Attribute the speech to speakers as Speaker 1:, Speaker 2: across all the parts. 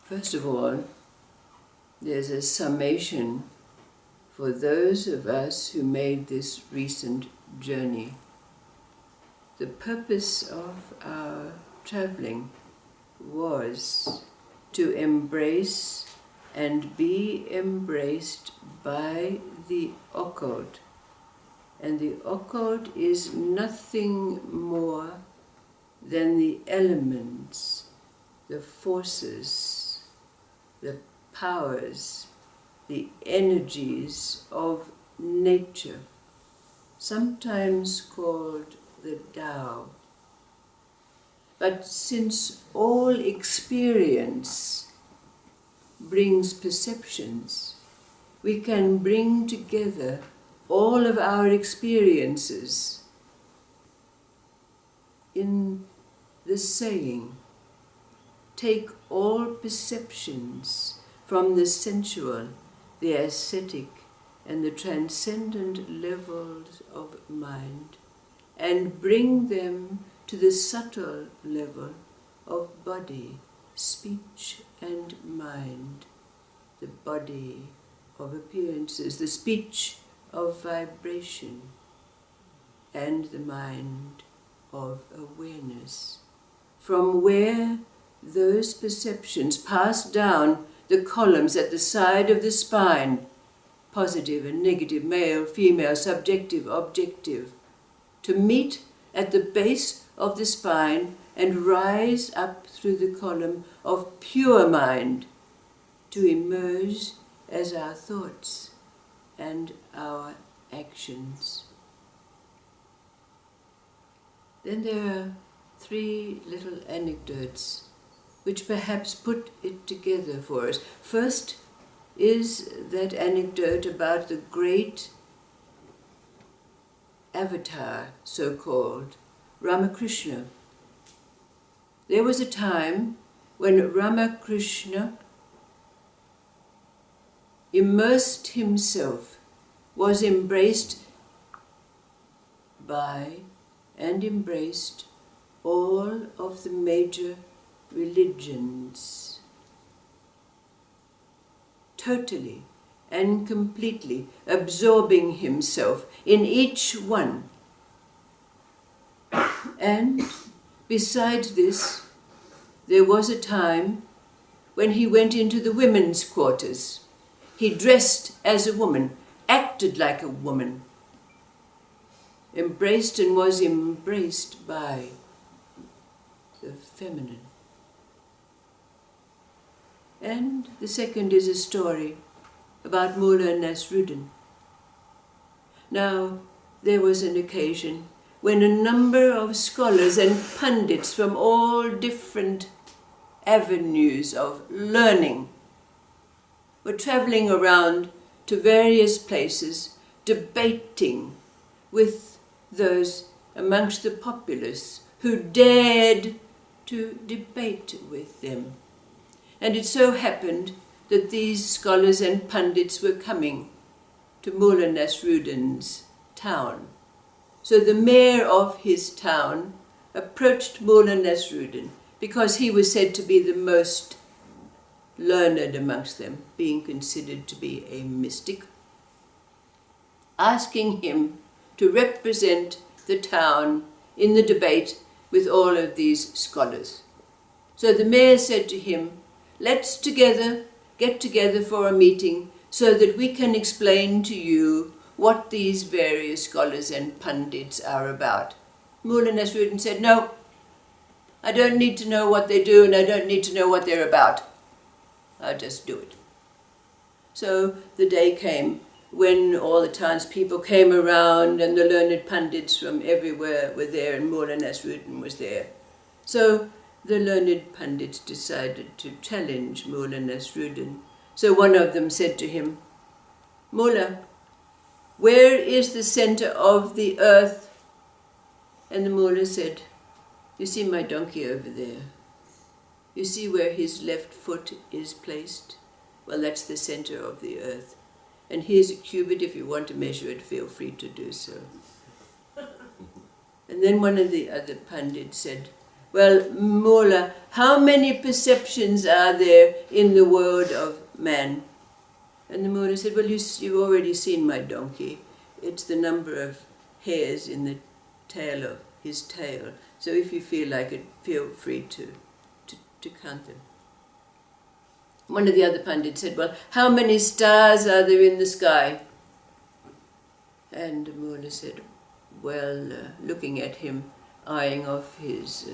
Speaker 1: First of all, there's a summation for those of us who made this recent journey. The purpose of our traveling was to embrace and be embraced by the occult. And the occult is nothing more than the elements, the forces, the powers, the energies of nature, sometimes called the Tao. But since all experience brings perceptions, we can bring together all of our experiences in the saying, take all perceptions from the sensual, the aesthetic, and the transcendent levels of mind, and bring them to the subtle level of body, speech, and mind. The body of appearances, the speech of vibration, and the mind of awareness, from where those perceptions pass down the columns at the side of the spine, positive and negative, male, female, subjective, objective, to meet at the base of the spine and rise up through the column of pure mind to emerge as our thoughts and our actions. Then there are three little anecdotes which perhaps put it together for us. First is that anecdote about the great avatar, so-called, Ramakrishna. There was a time when Ramakrishna immersed himself, was embraced by and embraced all of the major religions, totally and completely absorbing himself in each one. And besides this, there was a time when he went into the women's quarters. He dressed as a woman, acted like a woman, embraced and was embraced by the feminine. And the second is a story about Mulla Nasruddin. Now, there was an occasion when a number of scholars and pundits from all different avenues of learning were traveling around to various places, debating with those amongst the populace who dared to debate with them. And it so happened that these scholars and pundits were coming to Mulla Nasruddin's town. So the mayor of his town approached Mulla Nasruddin, because he was said to be the most learned amongst them, being considered to be a mystic, asking him to represent the town in the debate with all of these scholars. So the mayor said to him, let's get together for a meeting so that we can explain to you what these various scholars and pundits are about. Mulla Nasruddin said, no, I don't need to know what they do and I don't need to know what they're about. I'll just do it. So the day came when all the townspeople came around and the learned pundits from everywhere were there and Mulla Nasruddin was there. So the learned pundits decided to challenge Mulla Nasruddin. So one of them said to him, Mullah, where is the center of the earth? And the mullah said, you see my donkey over there? You see where his left foot is placed? Well, that's the center of the earth. And here's a cubit. If you want to measure it, feel free to do so. And then one of the other pundits said, well, Mulla, how many perceptions are there in the world of man? And the Mulla said, well, you've already seen my donkey. It's the number of hairs in the tail of his tail. So if you feel like it, feel free to count them. One of the other pundits said, well, how many stars are there in the sky? And the Mulla said, well, looking at him, eyeing off his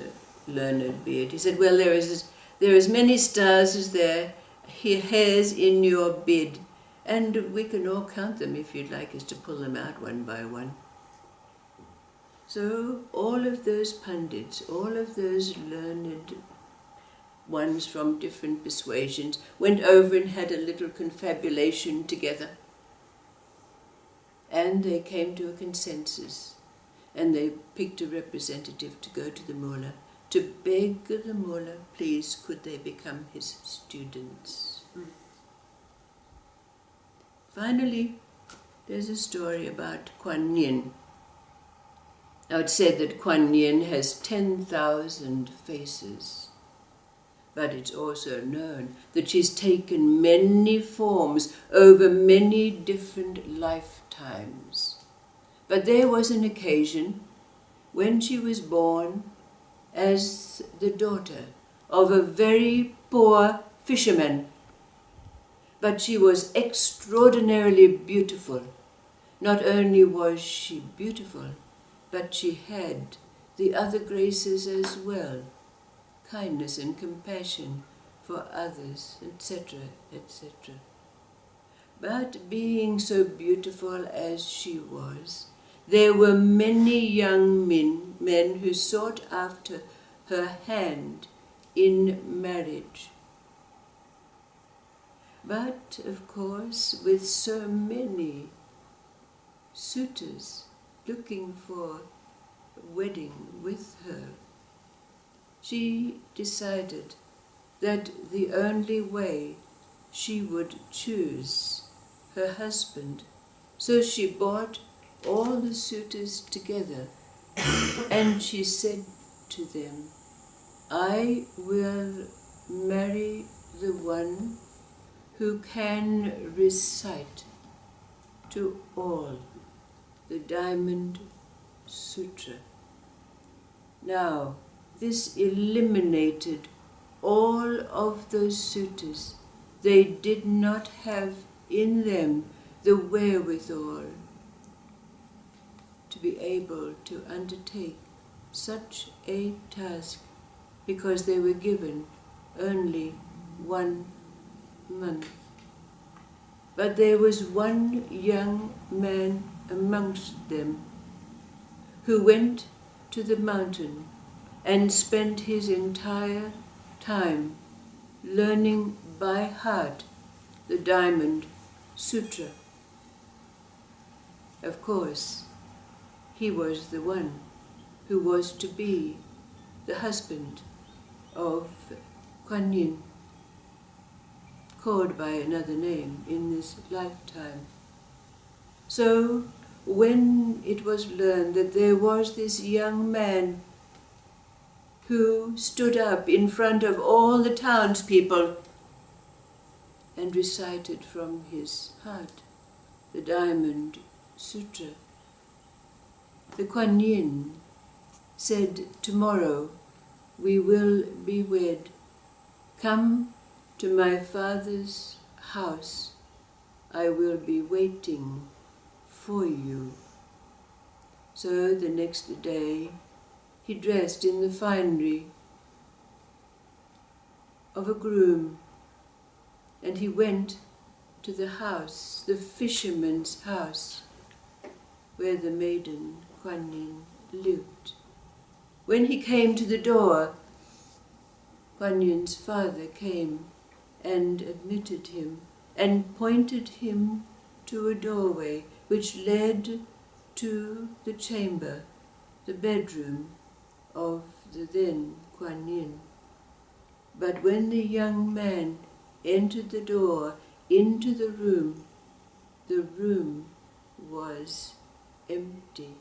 Speaker 1: learned beard, he said, well, there are as many stars as there are hairs in your beard, and we can all count them if you'd like us to pull them out one by one. So all of those pundits, all of those learned ones from different persuasions, went over and had a little confabulation together. And they came to a consensus, and they picked a representative to go to the Mulla, to beg the Mulla, please, could they become his students. Finally, there's a story about Quan Yin. Now it's said that Quan Yin has 10,000 faces. But it's also known that she's taken many forms over many different lifetimes. But there was an occasion when she was born as the daughter of a very poor fisherman. But she was extraordinarily beautiful. Not only was she beautiful, but she had the other graces as well. Kindness and compassion for others, etc., etc. But being so beautiful as she was, there were many young men who sought after her hand in marriage. But, of course, with so many suitors looking for a wedding with her, she decided that the only way she would choose her husband, so she brought all the suitors together and she said to them, I will marry the one who can recite to all the Diamond Sutra. Now, this eliminated all of those suitors. They did not have in them the wherewithal to be able to undertake such a task, because they were given only 1 month. But there was one young man amongst them who went to the mountain and spent his entire time learning by heart the Diamond Sutra. Of course, he was the one who was to be the husband of Quan Yin, called by another name in this lifetime. So, when it was learned that there was this young man who stood up in front of all the townspeople and recited from his heart the Diamond Sutra, the Quan Yin said, tomorrow we will be wed. Come to my father's house. I will be waiting for you. So the next day he dressed in the finery of a groom, and he went to the house, the fisherman's house, where the maiden Quan Yin lived. When he came to the door, Quan Yin's father came and admitted him and pointed him to a doorway which led to the chamber, the bedroom of the then Quan Yin. But when the young man entered the door into the room was empty.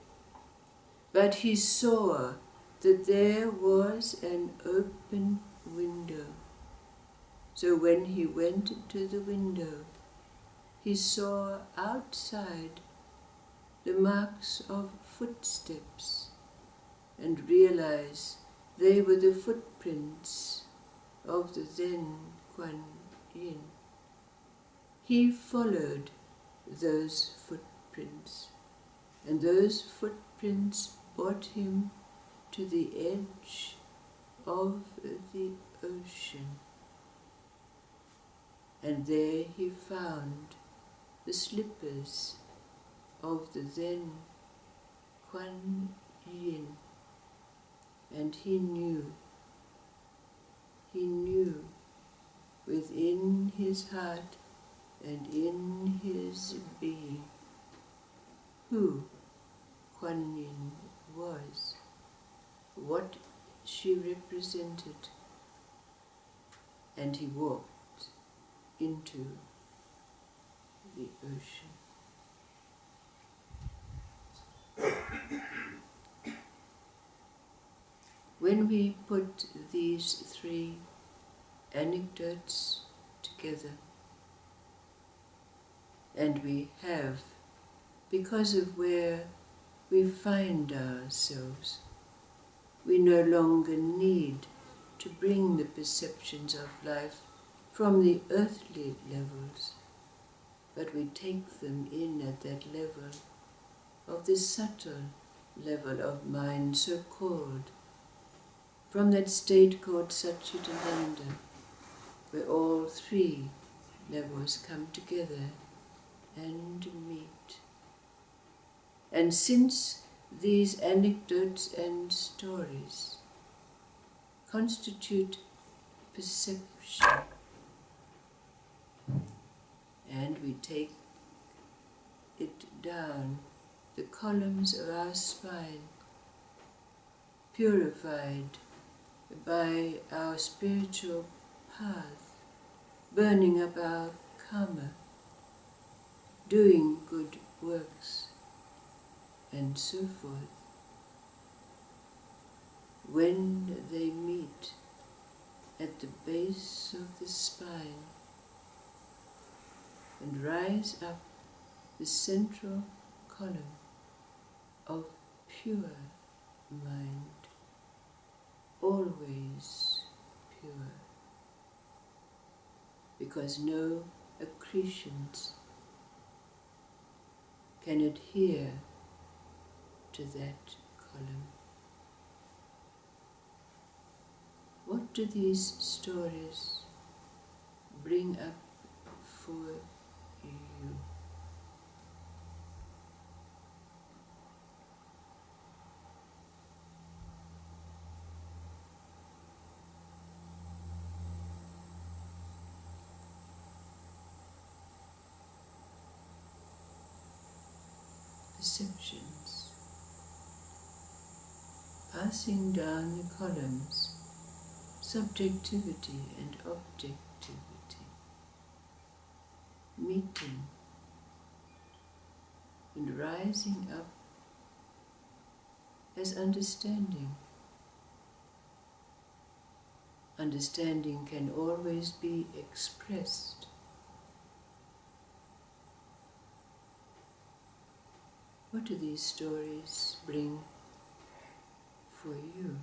Speaker 1: But he saw that there was an open window. So when he went to the window, he saw outside the marks of footsteps and realized they were the footprints of the then Quan Yin. He followed those footprints, and those footprints brought him to the edge of the ocean. And there he found the slippers of the then Quan Yin. And he knew within his heart and in his being who Quan Yin was, what she represented, and he walked into the ocean. When we put these three anecdotes together, and we have, because of where we find ourselves, we no longer need to bring the perceptions of life from the earthly levels, but we take them in at that level of the subtle level of mind, so called, from that state called Satchitananda, where all three levels come together and meet. And since these anecdotes and stories constitute perception, and we take it down the columns of our spine, purified by our spiritual path, burning up our karma, doing good works, and so forth. When they meet at the base of the spine and rise up the central column of pure mind, always pure, because no accretions can adhere to that column. What do these stories bring up for you? Perceptions, passing down the columns, subjectivity and objectivity, meeting and rising up as understanding. Understanding can always be expressed. What do these stories bring for you?